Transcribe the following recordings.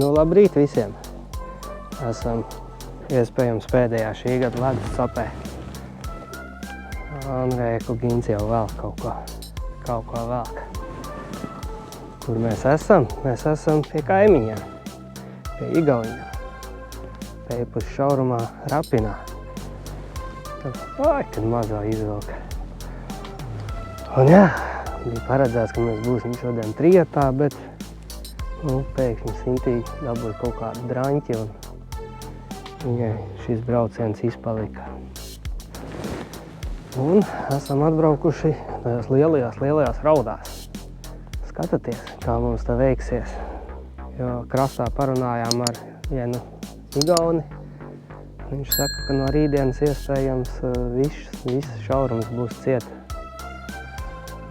Nu, labrīt visiem! Esam iespējams pēdējā šī gada ledus sapē. Andreja Kugins jau vēl kaut ko velk. Kur mēs esam? Mēs esam pie kaimiņiem, pie Igauņiem. Pējpus šaurumā Rapinā. Kad mazā izvilka. Un jā, bija paredzēts, ka mēs būsim šodien trietā, bet pēkšņi Sintī dabūja kaut kādu draņķi un viņai šis brauciens izpalika. Un esam atbraukuši tajās lielajās raudās. Skatāties, kā mums te veiksies. Jo krastā parunājām ar vienu Igauni. Viņš saka, ka no rītdienas iespējams viss šaurums būs ciet.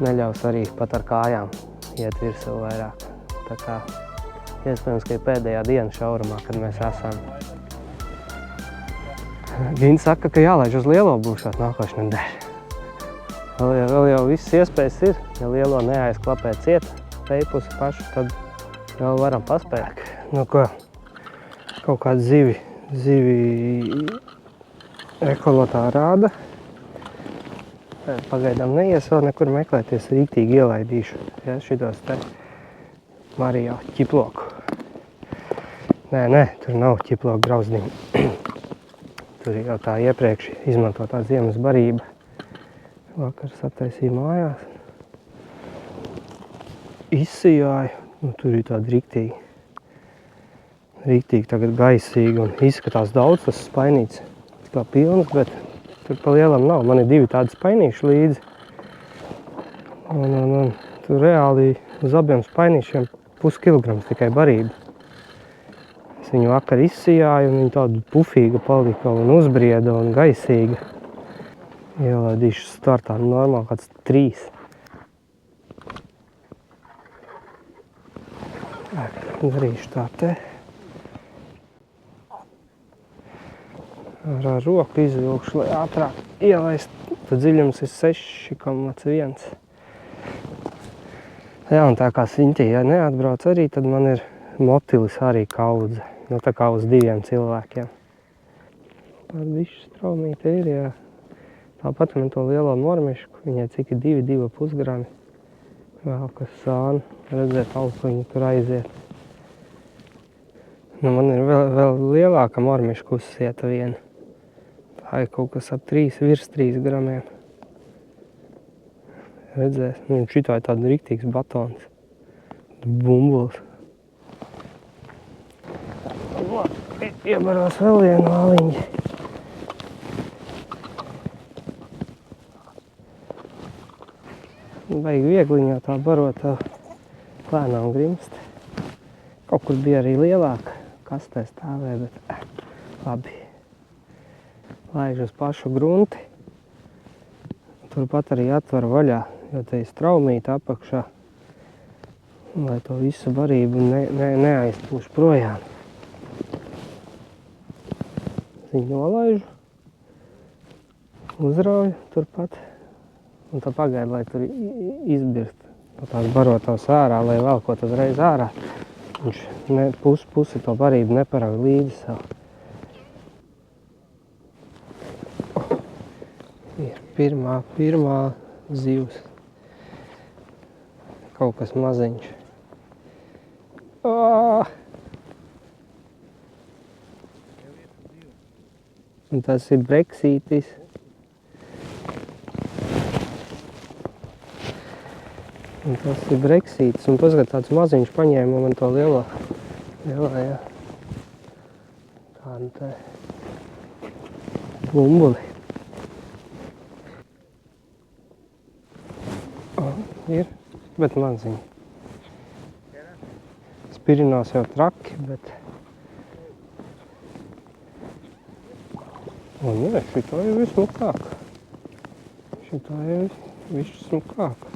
Neļaus arī pat ar kājām iet virsū vairāk. Tā kā iespējams, ka ir pēdējā diena šaurumā, kad mēs esam. Viņi saka, ka jālaiž uz lielo būšot nākošu nedēļu. Vēl jau viss iespējas ir. Ja lielo neaizklapē ciet pējpusi pašu, tad vēl varam paspēt. Nu ko, kaut kāda zivi ekolotā rāda. Pagaidām neies vēl nekur meklēties, rīktīgi ielaidīšu. Ja, šitos te Marijā ķiploku. Nē, tur nav ķiploku grauzdiņu. Tur jau tā iepriekš izmantotā ziemas barība. Vakar sataisīju mājās. Izsijāju. Tur ir tāda riktīgi tagad gaisīgi un izskatās daudz tas spainīts. Kā pilns, bet tur pa lielam nav. Man ir 2 tādi spainīši līdzi. Un tur reāli uz abiem spainīšiem puskilograms tikai barība. Es viņu vakar izsijāju un viņa tādu pufīga palika un uzbrieda un gaisīga. Ielaidīšu startā normāli kāds 3. Darīšu tā te. Ar roku izvilkšu, lai ātrāk ielaist. Tad dziļums ir 6,1. Jā, un tā kā Sintī, ja neatbrauc arī, tad man ir motilis arī kaudze. Nu, tā kā uz 2 cilvēkiem. Tāda višķi straumīte ir, jā. Tāpat man to lielo normišku, viņai cik ir 2,5 grami. Vēl kas sāna, redzēt, augliņu tur aiziet. Nu, man ir vēl lielāka mormiška uzsieta viena. Tā ir kaut kas ap virs 3 gramiem. Redzēs, nu, šitā ir tāda riktīgs batons. Bumbuls. Iebaros vēl vienu āliņu. Baigi viegliņā tā barot lēnām grimst. Kaut kur bija arī lielāka. Kastē stāvē, bet labi. Laiž uz pašu grunti. Turpat arī atver vaļā, jo te ir straumīta apakšā. Lai to visu barību neaizpūš projām. Viņu nolaižu. Uzrauju turpat. Un tā pagaida, lai tur izbirst no tās barotās ārā, lai velkot uzreiz ārā. Viņš pusi to barību neparauj līdzi savu. Ir pirmā zivs. Kaut kas maziņš. Un tas ir breksītis. Un tas ir breksītis, un paskat tāds maziņš paņēma man to lielo, jā. Tādu te bumbuli. Ir, bet maziņi. Spirinos jau traki, bet... Un jā, šitā ir vismukāk. Šitā ir vismukāk.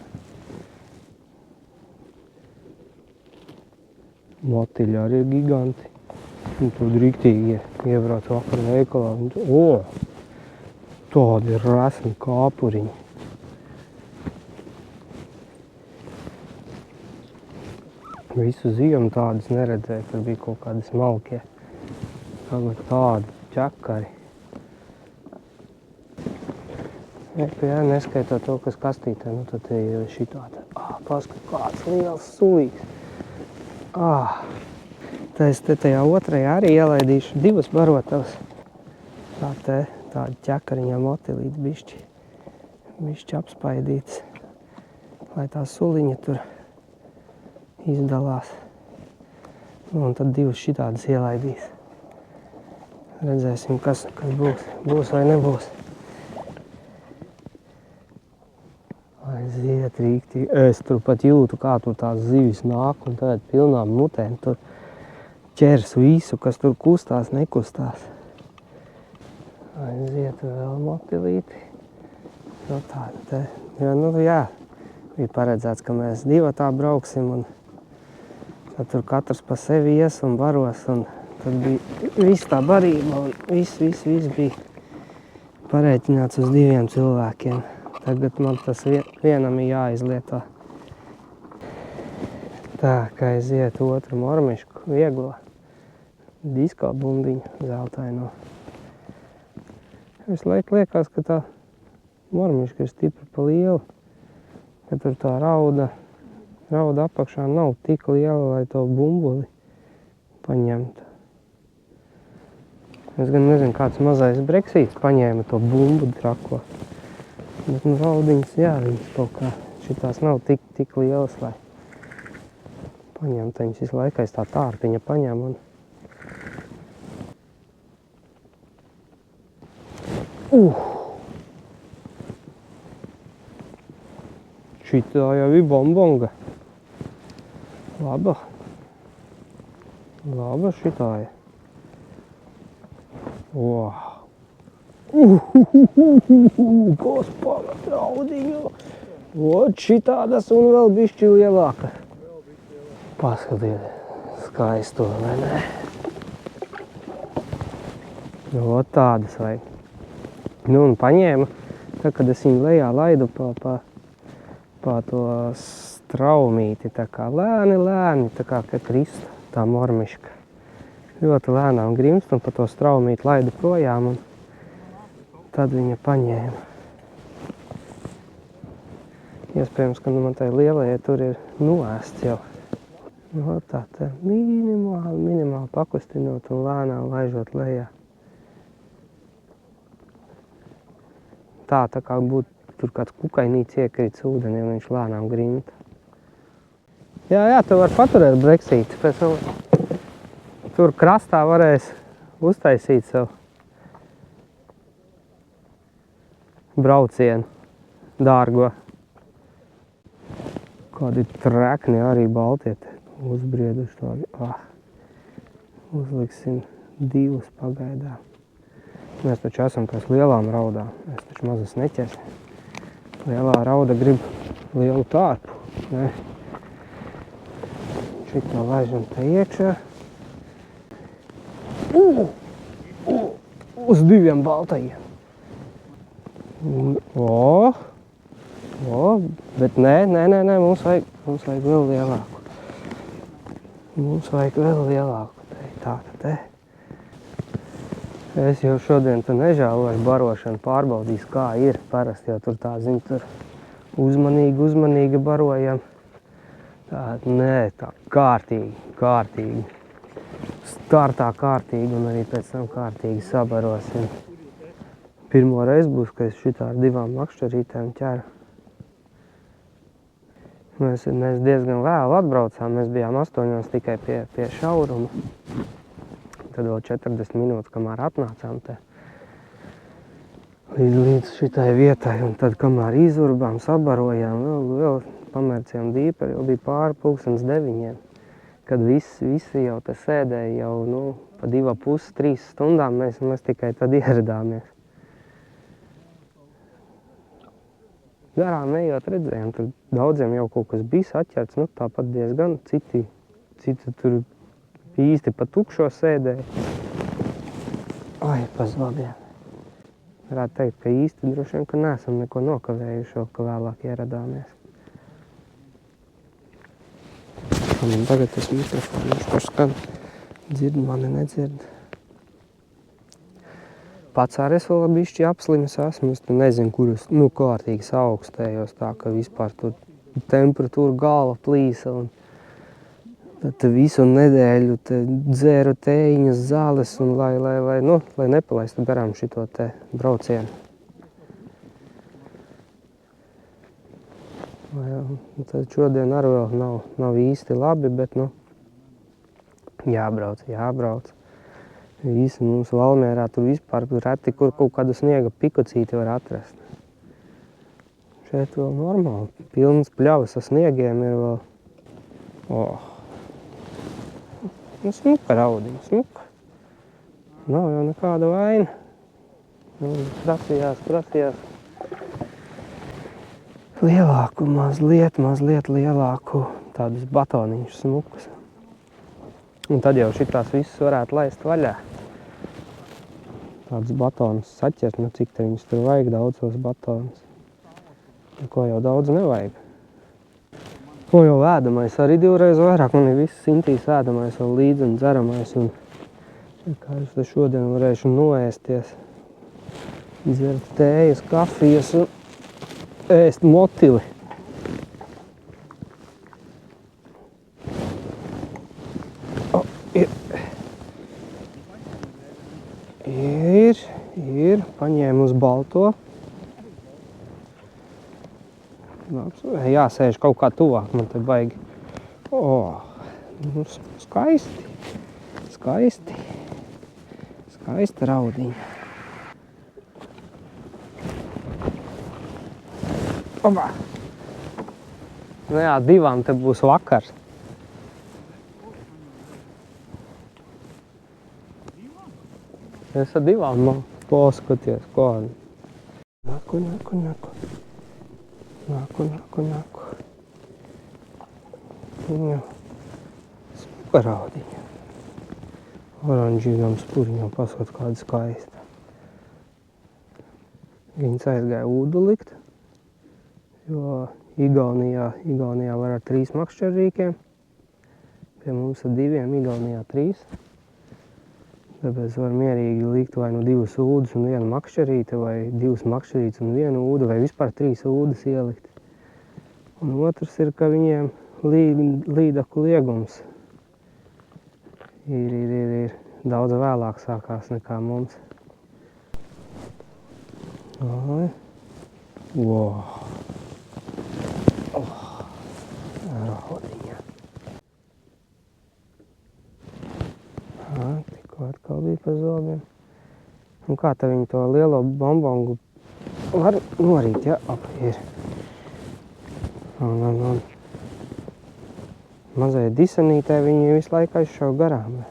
Motiļi arī ir giganti. Un tur riktīgi iebrauc vakar veikalā. Tādi ir resni kāpuriņi. Visu ziemu tādus neredzēju, tur bija kaut kādi smalkie. Tagad tādi ķekari. Jā, neskaitot to, kas kastītē, nu tad ir šitādi. Paskat, kāds liels sulīgs. Es te tajā otrajā arī ielaidīšu 2 barotavas. Tādi ķekariņā motilīti bišķi apspaidīts, lai tā suliņa tur izdalās. Un tad 2 šitādas ielaidīs. Redzēsim, kas būs vai nebūs. Aiziet rīktīgi. Es tur pat jūtu, kā tur tās zivis nāk un tagad pilnām mutēm tur ķers visu, kas tur kustās, nekustās. Aiziet vēl motilīti. No tāda te. Jā, bija paredzēts, ka mēs 2 tā brauksim un tad tur katrs pa sevi ies un baros un tad bija viss tā barība un viss bija parēķināts uz 2 cilvēkiem. Tagad man tas vienam ir jāizlieto. Tā, kā aiziet otru mormišku, vieglo disko bumbiņu zeltaino. Visu laiku liekas, ka tā mormiška ir stipri pa lielu, ka tur tā rauda apakšā nav tik liela, lai to bumbuli paņemtu. Es gan nezinu, kāds mazais breksīts paņēma to bumbu trako. Bet raudiņas, jā, viņas kaut kā šitās nav tik lielas, lai paņemt. Viņas visu laikais tā tārpiņa paņem un... Šitā jau ir bombonga. Laba šitā ir. Gospoda traudiņu! Šitādas un vēl bišķi lielāka. Paskatiet, skaisto, vai ne? Tādas vajag. Un paņēma, tā, kad es viņu lejā laidu pa to straumīti, tā kā lēni, tā kā krista, tā mormiška. Ļoti lēnām grimst un pa to straumīti laidu projām un tad viņa paņēma. Iespējams, ka man tai lielajai tur ir noēsts jau. Tā te minimāli pakustinot un lēnām laižot lejā. Tā kā būtu tur kāds kukainīts iekrits ūdenī un viņš lēnām grimta. Jā, tu var paturēt breksīti. Pēc tam tur krastā varēs uztaisīt savu braucienu dārgo. Kādi trekni arī baltieti uzbrieduši tādi. Uzliksim 2 pagaidām. Mēs taču esam pēc lielām raudām. Es taču mazas neķersim. Lielā rauda grib lielu tārpu. Ne? Šito laižam te iekšā. Uz 2 baltajiem. Bet nē, mums vajag vēl lielāku. Tāda te. Es jau šodien tu nežēlošu barošanu pārbaudīs, kā ir. Parasti jau tur tā, zin, tur uzmanīgi barojam. Tā kārtīgi. Startā kārtīgi un arī pēc tam kārtīgi sabarosim. Pirmo reizi būs, ka es šitā ar 2 makšķerītēm ķeru. Mēs diezgan vēlu atbraucām, mēs bijām 8 tikai pie šauruma. Tad vēl 40 minūtes, kamēr atnācām te līdz šitai vietai. Un tad, kamēr izurbām, sabarojām, vēl pamērcījām dīperi, jau bija pāri 9:30. Kad visi jau te sēdēja jau, pa 2,5–3 stundām, mēs tikai tad ieradāmies. Garām ejot redzējām, tur daudziem jau kaut kas bija saķerts, tāpat diezgan citi tur īsti pa tukšo sēdēja. Pa zobiem. Varētu teikt, ka īsti droši vien, ka neesam neko nokavējuši, ka vēlāk ieradāmies. Un tagad tas mikrofons, kurš skan, dzird mani, nedzird. Pats arī es vēl bišķi apslimis esmu, es nezinu, kur es, kārtīgi saaugstējos tā, ka vispār tur temperatūra galva plīsa un tad visu nedēļu te dzēru tējiņas, zāles un lai nepalaistu garām šito te braucienu. Tad šodien arī vēl nav īsti labi, bet, jābrauc. Visi mums Valmierā tur vispār reti, kur kaut kādu sniega pikocīti var atrast. Šeit vēl normāli. Pilns pļavas ar sniegiem ir vēl. Smuka raudiņa, smuka. Nav jau nekāda vaina. Prasījās. Lielāku, mazliet lielāku tādus batoniņus smukus. Un tad jau šitās visas varētu laist vaļā. Tādus batonus saķert, cik te viņus tur vajag, daudzos batonus. Ko jau daudz nevajag. Ko jau ēdamais arī divreiz vairāk, man ir viss sintīs ēdamais vēl līdzi un dzeramais. Un kā es te šodien varēšu noēsties, dzert tējas, kafijas un ēst motili. Ir, paņēmu uz balto. Jāsēž kaut kā tuvāk, man te baigi. Skaista raudiņa. Opa! Divām te būs vakars. Es ar divām paskaties, kādi. Naku. Viņa smuka raudiņa. Oranžīgam spuriņam paskat kāda skaista. Viņas aizgāja ūdu likt, jo Igaunijā var ar 3 makšķerrīkiem. Pie mums ar 2, Igaunijā 3. Tāpēc var mierīgi likt vai 2 ūdus un 1 makšķerīti, vai 2 makšķerītes un 1 ūdu, vai vispār 3 ūdas ielikt. Un otrs ir, ka viņiem līdaku liegums ir daudz vēlāk sākās nekā mums. Raudiņa. Atkal bija pa zobiem. Un kā te viņi to lielo bombongu var norīt, ja? Ir. Un mazajai disanītē viņi visu laiku aizšauj garām.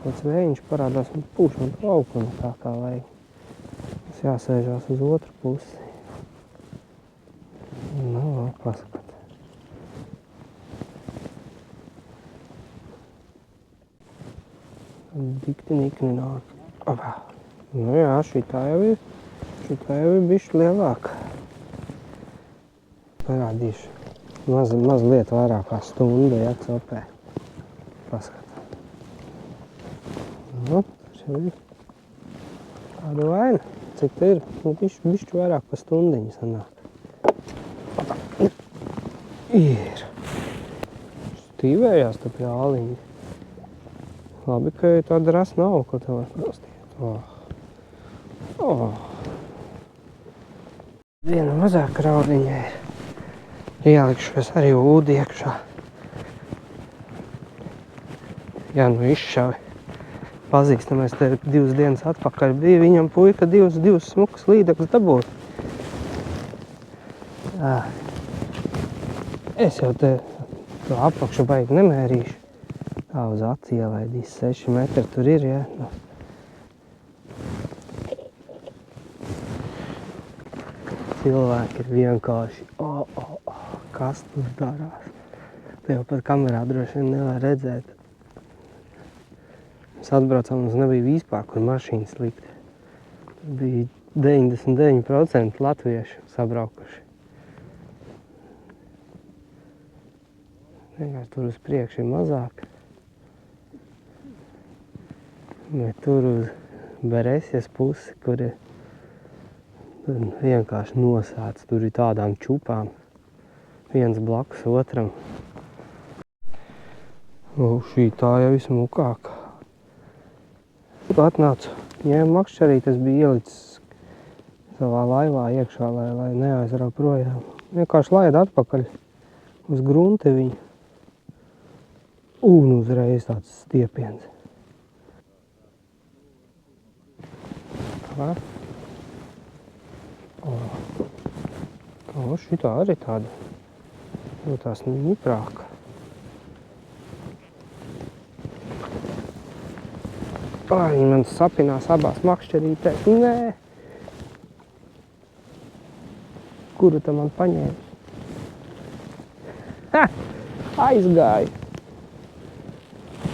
Kāds vējiņš parādās un pūš man plauku tā kā vajag. Tas jāsēžās uz otru pusi. Paskat. Dikti nikni nāk. Jā, šitā jau ir bišķi lielāka. Parādīšu. Mazliet vairāk kā stunda, ja, copē. Paskat. Tas jau ir kāda vaina. Cik te ir? Bišķi vairāk pa stundiņu sanāk. Ir. Stīvējās te pie āliņa. Labi, ka tāda rasa nav, ko te var prostīt. Viena mazāka raudiņa ir. Ielikšu es arī ūdi iekšā. Jā, izšauj. Pazīstamais te 2 dienas atpakaļ bija. Viņam puika 2 smukas līdekas dabūt. Es jau te to apakšu baigi nemērīšu. Tā uz aci ielaidīs 6 metri tur ir, ja? Cilvēki ir vienkārši, kas tur darās. Te jau pat kamerā droši vien nevar redzēt. Mēs atbraucām, mums nebija vispār, kur mašīnas likt. Tur bija 99% latviešu sabraukuši. Vienkārši tur uz priekšu ir mazāk. Bet tur uz Beresjas pusi, kur ir vienkārši nosēts, tur ir tādām čupām. Viens blakus otram. Šī tā jau vismukākā. Atnācu, ņēmu makšķerīt, es biju ielicis savā laivā iekšā, lai neaizrauj projām. Vienkārši laid atpakaļ uz grunti viņu. Un uzreiz tāds stiepiens. Tā. Šitā arī tāda. Tās niprāka. Viņi man sapinās abās makšķerītēs. Nē! Kuru tam man paņēma? Ha! Aizgāja!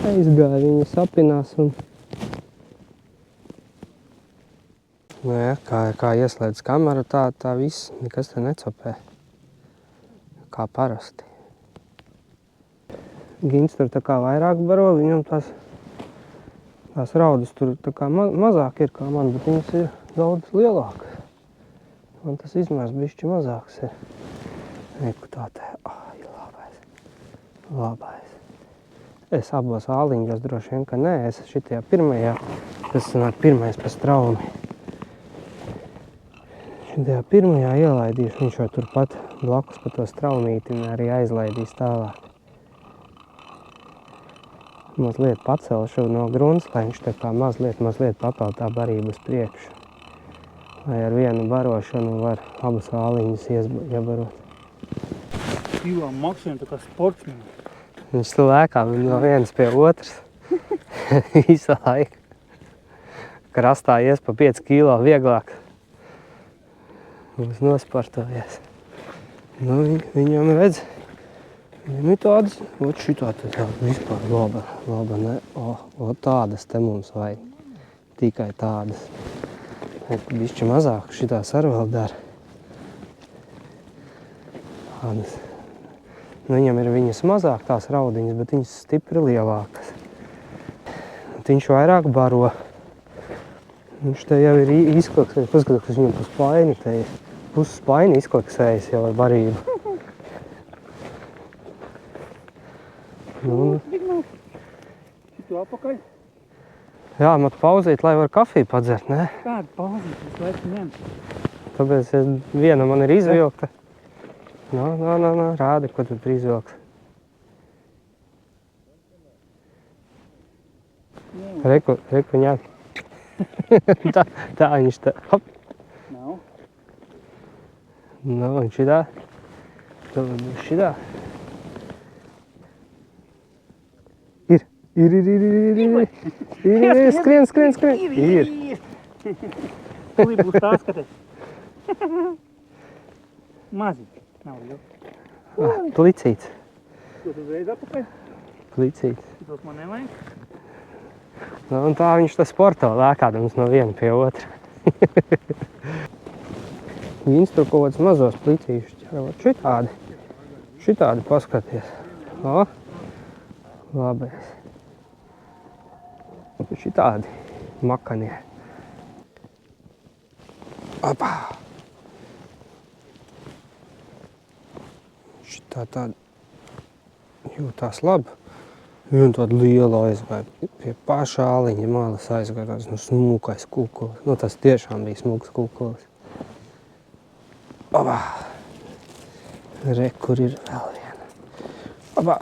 Viņi sapinās un... Nē, kā ieslēdz kameru, tā viss, nekas te necopē. Kā parasti. Gins tur tā kā vairāk baro, viņam tās raudas tur tā kā mazāk ir kā man, bet viņas ir daudz lielākas. Man tas izmērs bišķi mazāks ir. Reku tā te, labais. Es abos āliņos droši vien, ka nē, es šitajā pirmajā, tas sanāk pirmais pa straumi. Šitajā pirmajā ielaidīšu, viņš jau turpat blakus pa to straumīti un arī aizlaidīs tālāk. Mazliet pacelšu no grunts, lai viņš tā kā mazliet papeld tā barību uz priekšu. Lai ar vienu barošanu var abus āliņus iebarot. Divām maksiem tā kā sportsmeni. Viņš tu lēkā no vienas pie otras. Visu laiku. Krastā ies pa 5 kilo vieglāk. Būs nosportojies. Nu, viņam redz. Viņam ir tādas, šitā vispār laba, ne? Tādas te mums vajag. Tikai tādas. Bišķi mazāk, šitās ar vēl dara. Tādas. Nu, viņam ir viņas mazāk tās raudiņas, bet viņas stipri lielākas. Viņš vairāk baro. Viņš te jau ir izkoksējis, paskatās, kas viņam pus spaini te ir. Pus spaini izkoksējis jau ar barību. Šitu apakaļ? Jā, mat pauzīt, lai var kafiju padzert, ne? Kādu pauzīt, es laiku ņem. Tāpēc viena man ir izvilkta. Rādi, ko tu tur izvilks. Reku ņem. tā viņš tā, hop. Nav. Un šitā. Šitā. Ir. Skrien. Ir. Tūlīt būs tā skatēt. Maziņ. Nav jau. Plicīts. Ko tu uzreiz apakaļ? Plicīts. Šitos man nevajag. Un tā viņš tā sporto lēkādams no viena pie otra. Viņš tur kaut kāds mazos plicīšus ķer. Šitādi paskaties. Labais. Šitādi makanie. Apā! Šitā tāda jūtās labi. Un tāda liela aizgāja. Pie pašā āliņa malas aizgāja tāds smukais kukulis. Tas tiešām bija smuks kukulis. Opā! Re, kur ir vēl viena. Opā!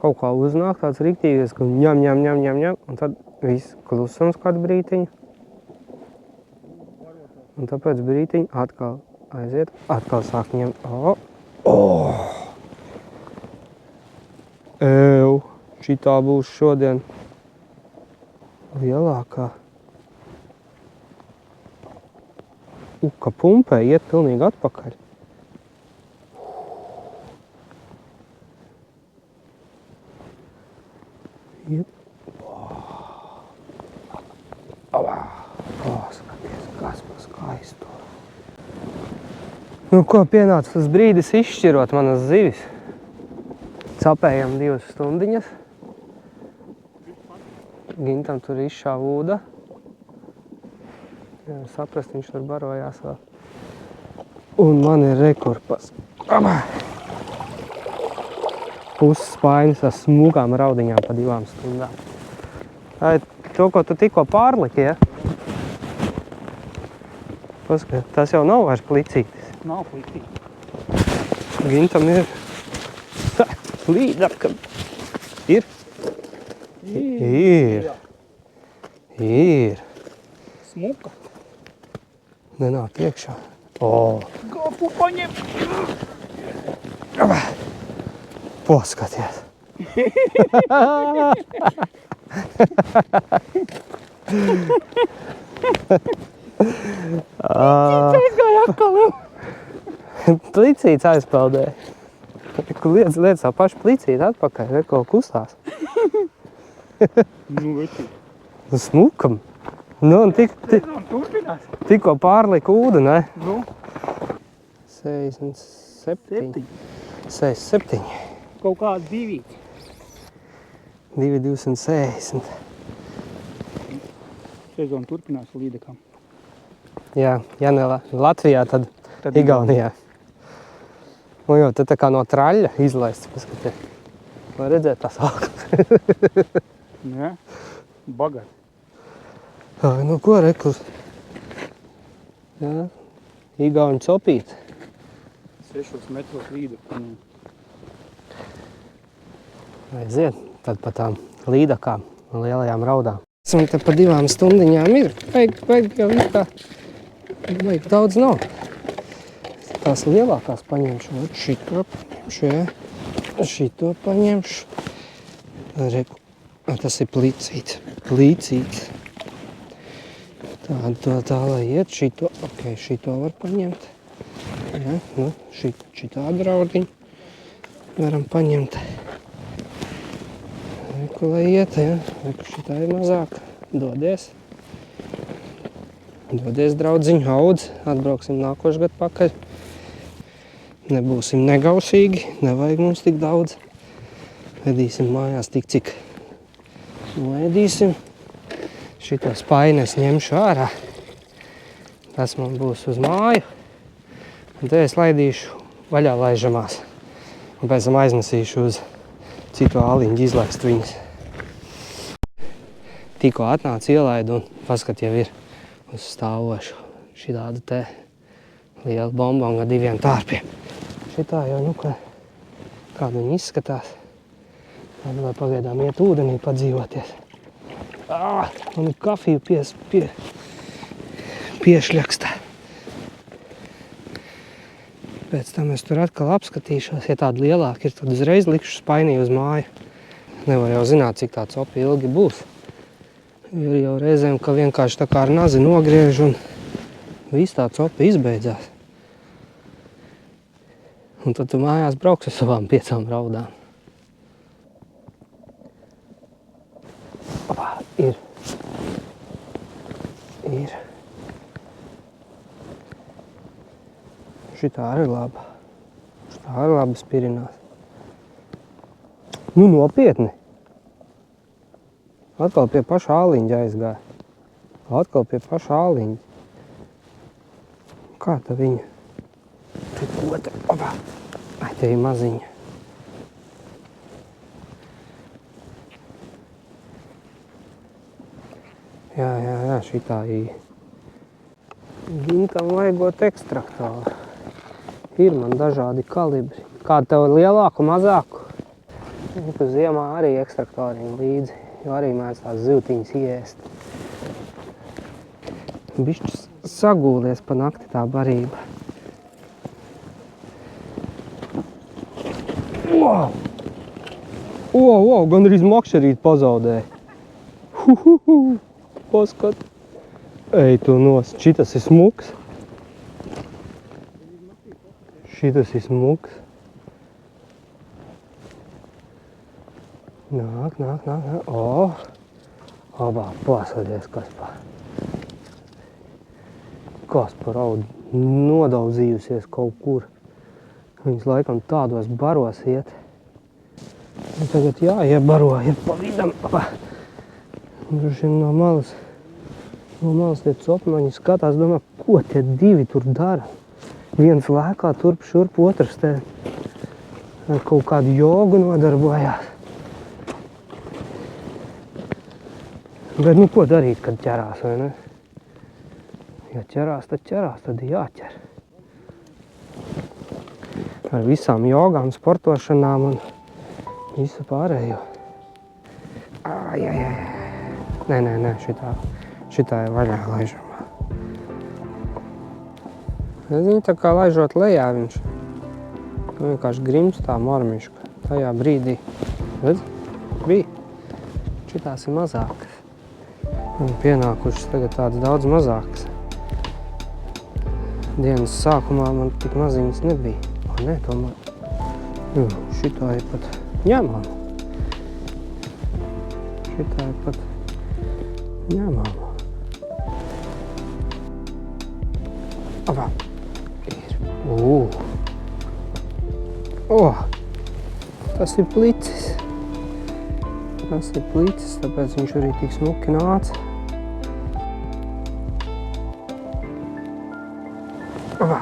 Kaut kā uznāk tāds riktīgais, ka ņem. Un tad viss klusums kādu brītiņu. Un tāpēc brītiņu atkal aiziet. Atkal sāk ņemt. Šitā būs šodien lielākā. Ka pumpē iet pilnīgi atpakaļ. Skaties, kas pa skaisto. Ko pienāca tas brīdis izšķirot manas zivis? Capējam 2 stundiņas. Gintam tur izšāva ūda. Jā, saprast, viņš tur barojās vēl. Un man ir rekurpas. Puses spainis ar smūgām raudiņām pa 2 stundām. To, ko tu tikko pārliki, ja? Paskat, tas jau nav vairs plicītis. Nav plicīgi. Gintam ir līdaka. Ir? Ir. Smuka. Nenāk iekšā. Gapu paņem. Paskaties. Aizgāja atkal jau. Plicīts aizpeldēja. Liec savu pašu plicīti atpakaļ, re, kaut kustās. Nu, veci. Smukam. Nu, un Turpinās. tikko pārlika ūdeni, ne? Nu, 67. 67. kaut kāds divīts. 260. Sezona turpinās līdekam. Jā, ja ne Latvijā, tad Igaunijā. Nu jo, te tā kā no traļa izlaists, paskaties. Vai redzēt tās augļas? Jā, bagāti. Nu ko, rekur? Jā, Igauņu copīt. 6 metros līdeku paņem. Aiziet, tad pa tām līdakām un lielajām raudām. Un te pa 2 stundiņām ir. Vajag jau tā. Vajag daudz nav. Tās lielākās paņemšu. Šito paņemšu, jā. Šito paņemšu. Reku. Tas ir plicīts. Plicīts. Tā lai iet. Šito. Ok, šito var paņemt. Jā, nu, šitādu raudiņu varam paņemt. Reku, lai iet, jā. Reku, šitā ir mazāk. Dodies. Dodies, draudziņu, audz. Atbrauksim nākošu gadu pakaļ. Nebūsim negausīgi. Nevajag mums tik daudz. Vedīsim mājās tik, cik noēdīsim. Šito spaini es ņemšu ārā. Tas man būs uz māju. Un te es laidīšu vaļā laižamās. Un pēc tam aiznesīšu uz citu āliņu izlaist viņas. Tikko atnāc ielaidu un paskat jau ir uz stāvošu šitādu te lielu bombongu ar 2 tārpiem. Šitā jau, nu, kāda viņa izskatās. Tāda, lai pagaidām iet ūdenī padzīvoties. Man ir kafiju piešļakstā. Pēc tam es tur atkal apskatīšos. Ja tāda lielāka ir, tad uzreiz likšu spainī uz māju. Nevar jau zināt, cik tā copa ilgi būs. Ir jau reizēm, ka vienkārši tā kā ar nazi nogriež un viss tā copa izbeidzās. Un tad tu mājās brauks ar savām 5 raudām. Opā, ir. Ir. Šitā arī laba. Šitā arī labi spirinās. Nu, nopietni. Atkal pie paša āliņa aizgāja. Atkal pie paša āliņa. Kā ta viņa? Te otra. Opā. Ai, te ir maziņa. Jā, šitā ir. Gintam vajagot ekstraktoru. Ir man dažādi kalibri. Kāda tev ir lielāku, mazāku? Tu ziemā arī ekstraktoriņu līdzi, jo arī mēdz tās zivtiņas iēst. Bišķis sagūlies pa nakti tā barība. Wow, gan arī makšerīt pazaudēja. Paskat. Ej, tu nos. Šitas ir smuks. Šitas ir smuks. Nāk. Abā, paskaties, kas pa raudu nodaudzījusies kaut kur. Viņas laikam tādos baros iet. Tagad jāiebaro, ja pa vidam. Droši vien no malas tie copmaņi skatās, domā, ko tie divi tur dara. Viens lēkā turp šurp, otrs te ar kaut kādu jogu nodarbojās. Bet nu ko darīt, kad ķerās, vai ne? Ja ķerās, tad jāķer. Ar visām jogām, sportošanām un visu pārējo. Nē, šitā ir vaļā laižamā. Es zinu, tā kā laižot lejā viņš vienkārši grims tā mormiška. Tajā brīdī, redz, bija. Šitās ir mazākas. Un pienākušas tagad tādas daudz mazākas. Dienas sākumā man tik maziņas nebija. O, nē, tomēr. Šitā ir pat ņemama. Šitā ir pat ņemama. Abā. Ir. Tas ir plicis. Tāpēc viņš arī tik smuki nāca. Abā.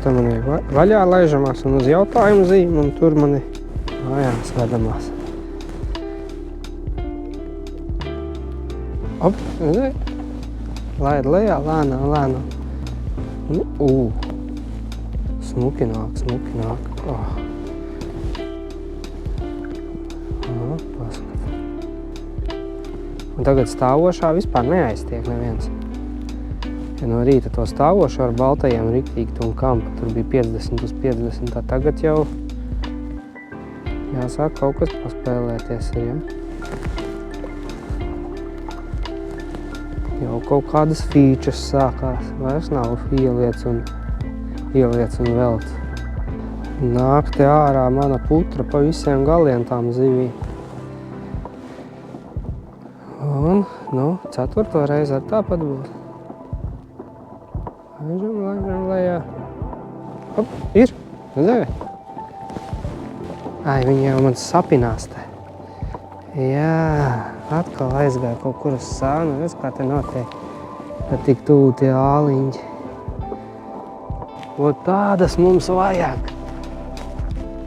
Tā man ir vaļā laižamās un uz jautājumu zīme, un tur man ir mājās vedamās. Op, redzēji? Laid lejā, lēnām. Smuki nāk. Paskat. Un tagad stāvošā vispār neaiztiek neviens. Ja no rīta to stāvošu ar baltajiem riktīgi un kampa, tur bija 50 uz 50, tā tagad jau jāsāk kaut kas paspēlēties ir, ja? Jau kaut kādas features sākās, vairs nav ieliec un velc. Nāk te ārā mana putra pa visiem galiem tām zivīm. Un, 4. reizi ar tāpat būs. Laižam lejā. Hop, ir, redzēji? Viņi jau man sapinās te. Jā, atkal aizgāja kaut kur uz sānu, redz, kā te notiek. Tad tik tūl tie āliņģi. O tādas mums vajag.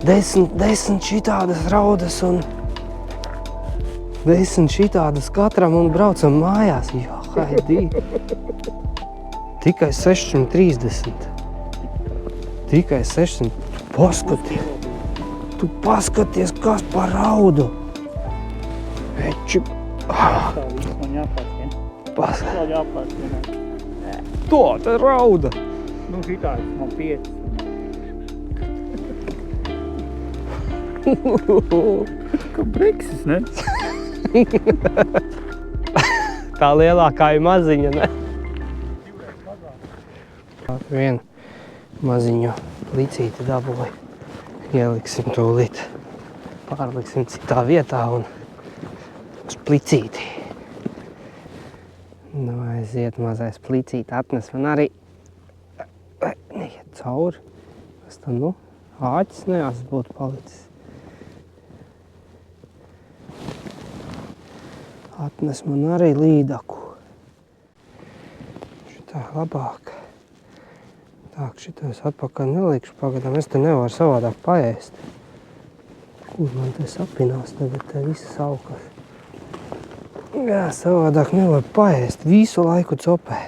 10 šitādas raudas un 10 šitādas katram un braucam mājās. Jā, haidī. Tikai 630. Tikai 600. Tu paskaties, kas par raudu. Eči. Tā viss man jāpārskien. Vēl jāpārskien. To, te rauda. Nu, šitā ir man 5. Kā breksis, ne? Tā lielākā ir maziņa, ne? Vienu maziņu licīti dabūju. Ieliksim tūlīt. Pārliksim citā vietā un uz plicīti. Nu, aiziet mazais plicīti. Atnes man arī neiet cauri. Kas tam, āķis nejās būtu palicis. Atnes man arī līdaku. Šitā labāk. Tak, šitā es atpakaļ nelikšu pagadām. Es te nevaru savādāk paēst. Kur man te sapinās tagad te visas aukas. Jā, savādāk nevaru paēst. Visu laiku copē.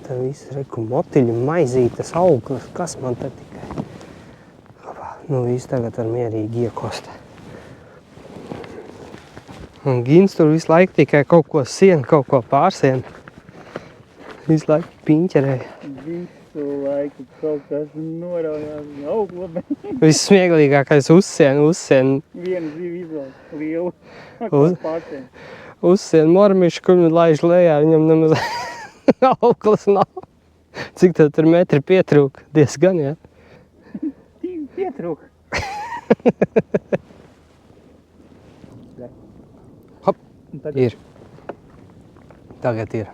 Te viss reku motiļu, maizītes, auglas. Kas man te tikai? Nu, viss tagad var mierīgi iekost. Un Gins tur visu laiku tikai kaut ko sien, kaut ko pārsien. Visu laiku piņķerēja. Visu laiku kaut kas noraujās augla, bet Viss smieklīgākais uzsien. viena ziva izvēl lielu. Kaut pārsien. Uzsien mormišu, kur man laiž lejā, viņam nemaz auglas nav. Cik tev tur metri pietrūka? Diezgan, jā? Divi pietrūka. Un tagad Ir. Tagad ir.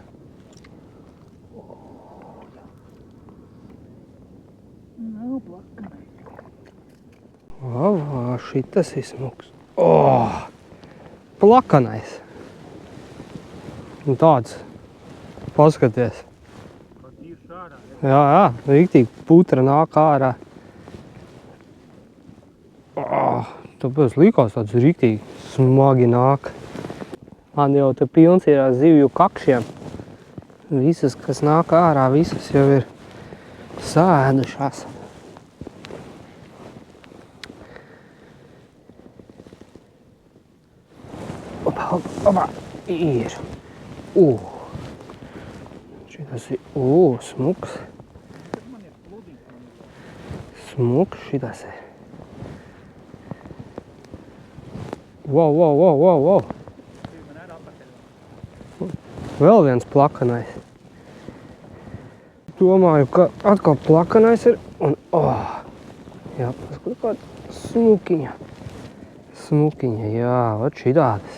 nav plakanai. Šitas ir smuks. Plakanais. Un tāds. Paskaties. Pat ir ārā. Jā, riktīgi putra nāk ārā. Tāpēc likās tāds riktīgi smagi nāk. Man jau te pilns ir ar zivju kakšiem. Visas, kas nāk ārā, visas jau ir sāēdušās. Opa, ir. Šitas ir, smuks. Man ir pludīgs. Smuks šitas ir. Wow. Man ir apakaļ. Vēl viens plakanais. Domāju, ka atkal plakanais ir un jā, paskat kāda smukiņa. Smukiņa, jā, ot šitādas.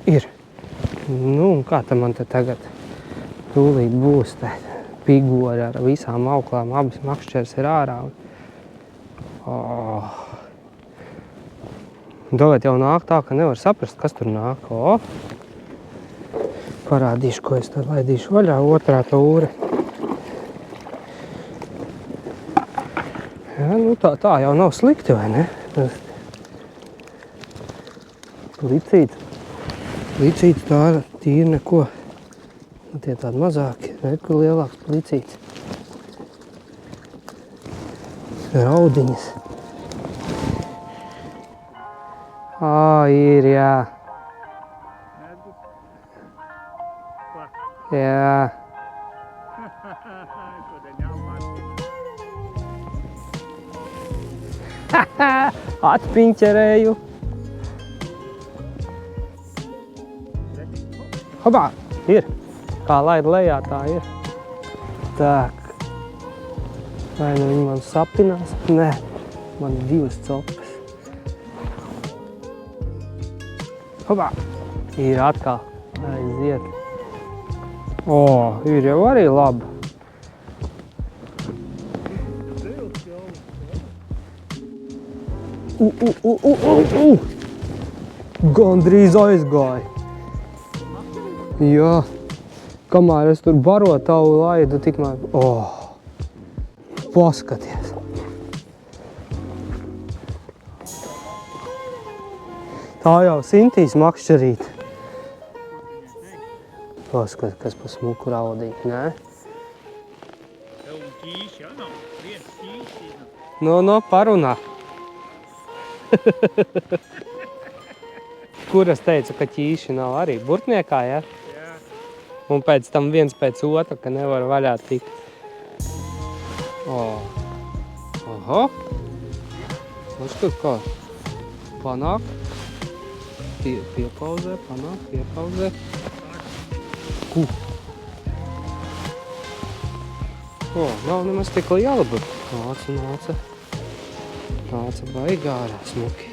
Ir. Nu, un kā tam man te tagad tūlīt būs te pigori ar visām auklām, abas makšķers ir ārā. Un tagad jau nāk tā, ka nevar saprast, kas tur nāk. Parādīšu, ko es tad laidīšu vaļā, otrā tūre. Jā, nu tā jau nav slikti, vai ne? Plicīts tā tīri neko. Tie tādi mazāki, neko lielāks plicīts. Raudiņas. Ir, jā. Jā. Atpiņķerēju. Hopā, ir. Kā laid lejā, tā ir. Tak. Vai nu viņi man sapinās? Nē, man ir divas copas. Hopā, ir atkal. Aiziet. Ir jau arī labi. Gandrīz aizgāja. Jā. Kamēr es tur barotavu laidu, tikmēr... Paskaties. Tā jau Sintīs makšķerīt. Paskat, kas pa smuku raudīt, nē? Tev un ķīši, jā, nav? Viens ķīši. No, parunā. Kur es teicu, ka ķīši nav arī? Burtniekā, jā? Jā. Un pēc tam viens pēc otra, ka nevar vaļā tikt. Aha. Paskat, kā panāk. Piepauzē, panāk, piepauzē. Nav nemaz tik liela, bet nāca baigā ārā smuki.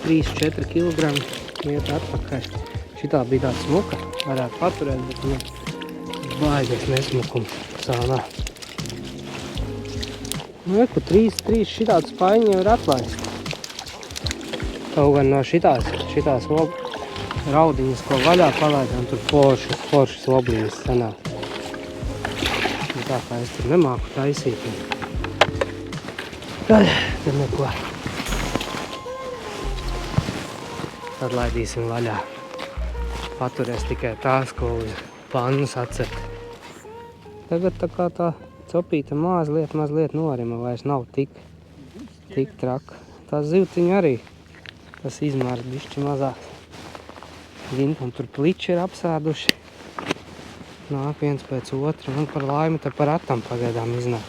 3-4 kilogrami iet atpakaļ. Šitā bija tāda smuka, varētu paturēt, bet baigais nesmukums sānā. Eku, 3 šitādas paiņi jau ir atlaist. Kaut gan no šitās raudiņas, ko vaļā palaidām, tur foršas loblīnas sanāk. Tā kā es tur nemāku taisīt. Tad neko. Tad laidīsim vaļā. Paturēs tikai tās, ko uz pannas atcert. Tagad tā kā tā copīta mazliet norima, vairs nav tik traka. Tā zivtiņa arī, tas izmērs bišķi mazāks. Gintam tur pliči ir apsēduši. Nāk viens pēc otra, un par laimi te par atam pagaidām iznāk.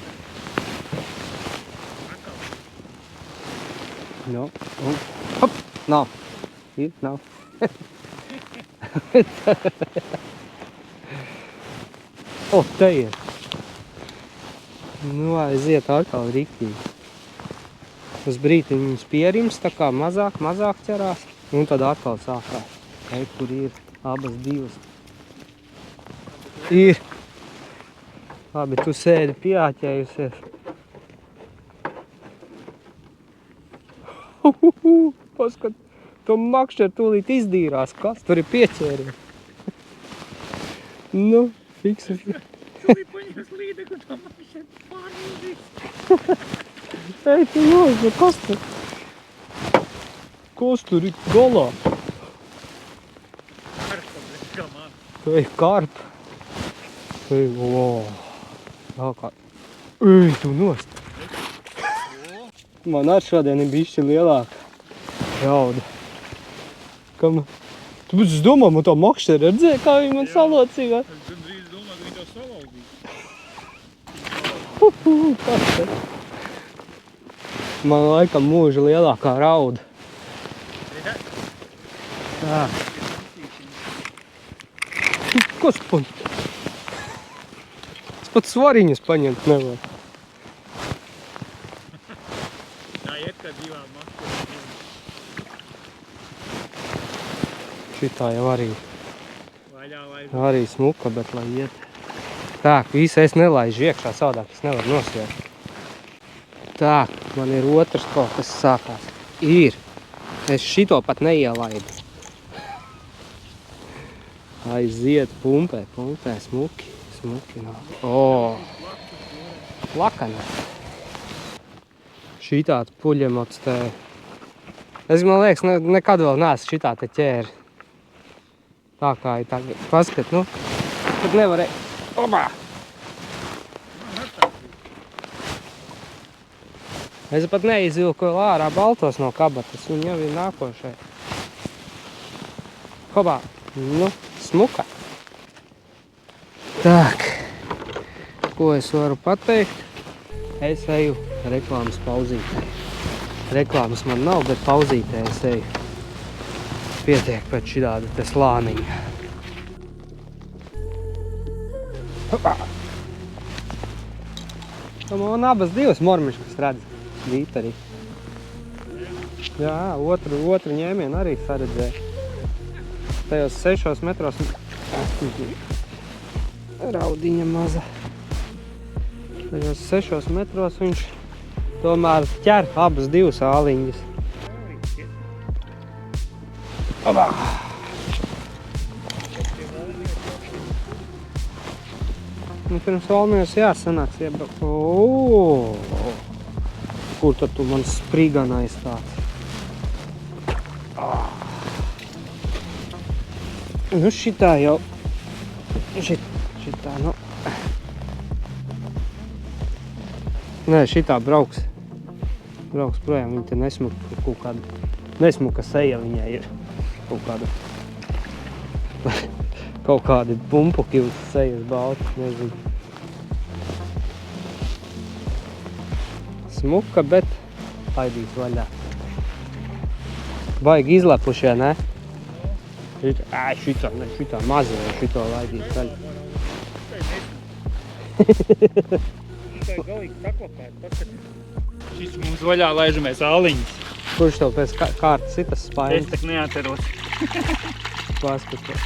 No, un hop, nav. Ir, nav. Te ir. Nu, aiziet atkal riktīgi. Uz brīti viņas pierims, tā kā mazāk ķerās, un tad atkal sākās. Te, kur ir abas divas. Ir. Labi, tu sēdi pieāķējusies. Paskat, to makšķeru tūlīt izdīrās. Kas tur ir pieķēries? Nu, fiksu. Tūlīt paņems līdeku, tā makšķeru pārmūdīs. Ej, tu jūs, kas tur? Kas tur ir galā? Karpa, bet kā man. Ej, karpa. Ej, o. Jā, kā. Ej, tu nost. Man ar šodien ir bišķi lielāka jauda. Kam? Tu būs, es domāju, man tā makšķera redzēja, kā viņa man salocīja. Es gandrīz domāju, ka viņi to savaldīs. Kas te? Man laikam mūža lielākā rauda. Jā. Tā. Kas paņem? Es pat svariņas paņemt nevar. Tā iet, kā divām makšķeriem. Šitā jau arī, Vaļā, arī smuka, bet lai iet. Tā, visu es nelaižu iekšā, savādāk es nevaru nosviert. Tā, man ir otrs kaut kas sākās. Ir. Es šito pat neielaidu. Aiziet, pumpē, smuki, nāk. O, lakana. Šitāds puļemots te. Es, man liekas, nekad vēl neesmu šitā te ķēri. Tā kā ir tagad. Paskat, nu, tad nevarēja. Obā! Es pat neizvilku vēl ārā baltos no kabatas, un jau ir nākošai. Hobā, nu, smuka. Tak, ko es varu pateikt? Es eju reklāmas pauzītē. Reklāmas man nav, bet pauzītē es eju. Pietiek pēc šitāda te slāniņa. Hopā! Man abas divas mormiškas redz. Vīt arī. Jā, otru ņēmienu arī saredzēja. Tajos 6 metros raudiņa maza. Tajos 6 metros viņš tomēr ķer abas divas āliņas. Obā! Nu, pirms valmies jāsanāks iebraukt. Kur tad tu man sprīganais tāds? Nu šitā jau, šitā, nu. Nē, šitā brauks projām, viņa te nesmuka kaut kāda, nesmuka seja viņai ir kaut kāda. Kaut kādi pumpuki uz sejas balti, nezinu. Smuka, bet laidīs vaļā. Baigi izlepušie, ne? Šitā mazie, šito laidīt vaļā. Tikai galīgi saklapēt, paskat. Šis mums vaļā laižamies āliņas. Kurš tev pēc kārtas ir tas Es spainis? tak neatceros. Paskatās.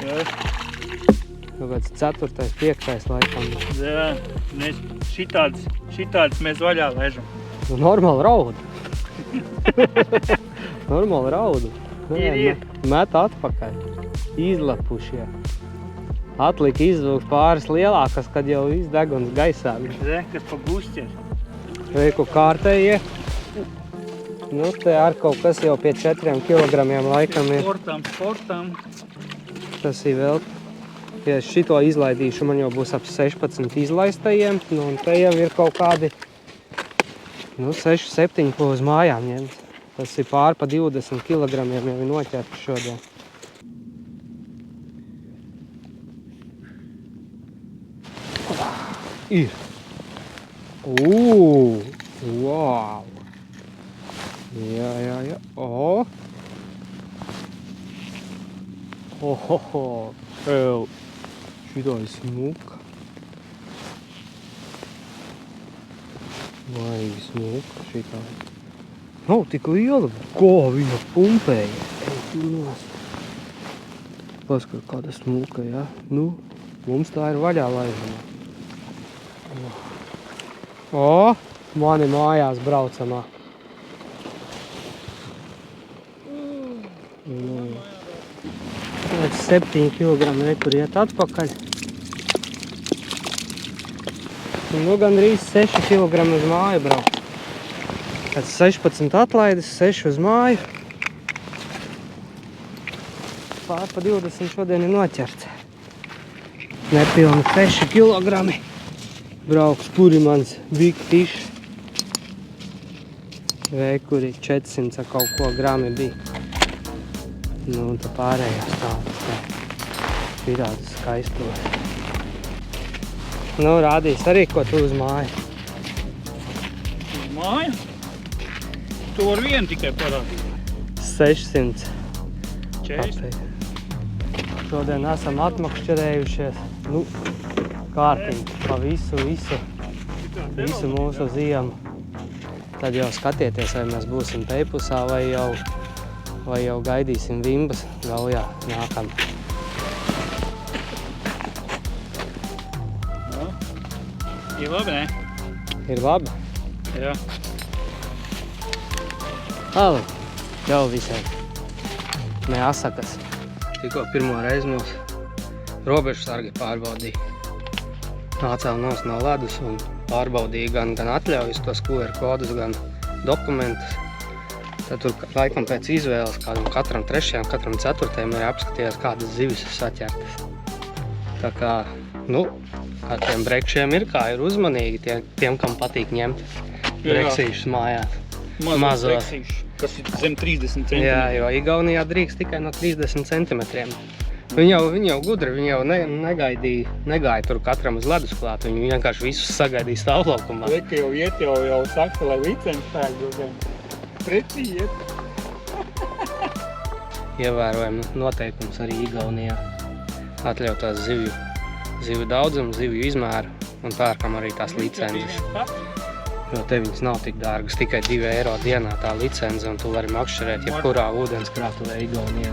Jā, Kāpēc 4., 5. laikam. jā. Mēs šitāds mēs vaļā laižam. Nu, normāli raudu. Normāli raudu. Ir. Met atpakaļ. Izlepušie. Atlika izvilkt pāris lielākas, kad jau viss deguns gaisā. Re, kas pa gusķer. Reiku kārtējie. Nu, te ar kaut kas jau pie 4 kilogramiem laikam ir. Sportam. Tas ir vēl. Ja šito izlaidīšu, man jau būs ap 16 izlaistajiem. Nu, un te jau ir kaut kādi 6, 7, ko uz mājām ņemt. Tas ir pār pa 20 kilogramiem jau ir noķerti šodien. Ir. Wow! Jā. Ohoho! Ew! Šitā ir smuka. Vaigi smuka šitā. Nav tik liela, ko viņa pumpēja. Ej, tu nos. Paskat, kāda smuka, ja? Nu, mums tā ir vaļā laižamā. O, mani mājās braucamā. Nu, 7 kg rekur iet atpakaļ. Un nu gandrīz 6 kg uz māju brauc. Pēc 16 atlaides, 6 uz māju. Pār pa 20 šodien ir noķerts. Nepilni 6 kg. Brauks, kuri mans big fish. Vai kuri 400 kaut ko grami bija. Nu, un tā pārējās tādas pirātas skaistos. Nu, rādīs arī, ko tu uz māju. Uz māju? Tu var vienu tikai parādīt. 600. 40. Šodien esam atmakšķerējušies. Nu, kārtīgi pa visu mūsu ziemu. Tad jau skatieties, vai mēs būsim Peipusā vai jau gaidīsim Vimbas gaujā nākam. No. Ir labi, ne? Ir labi? Jā. Labi, jau visiem. Ne asakas. Tikko pirmo reizi mūs robežsargi pārbaudīja. Nācām nos no ledus un pārbaudīja gan atļaujas, tos QR kodus, gan dokumentus. Tad tur laikam pēc izvēles katram 3. un katram 4. arī apskatījās, kādas zivis ir saķertas. Tā kā, nu, ar tiem brekšiem ir kā ir uzmanīgi tiem, kam patīk ņemt breksīšus mājās. Mazos breksīšus, kas ir zem 30 cm. Jā, jo Igaunijā drīkst tikai no 30 cm. Viņi jau gudri, viņi jau negāja tur katram uz ledus klāt, viņi vienkārši visus sagaidīja stāvlaukumā. Leka jau saka, lai licenci pērģu, pretī iet. Ievērojam noteikums arī Igaunijā. Atļautās zivju daudzumu, zivju izmēru un pērkam arī tās licences. Jo te viņas nav tik dārgas, tikai 2 eiro dienā tā licence, un tu vari makšķerēt jebkurā ūdenskrātuvē Igaunijā.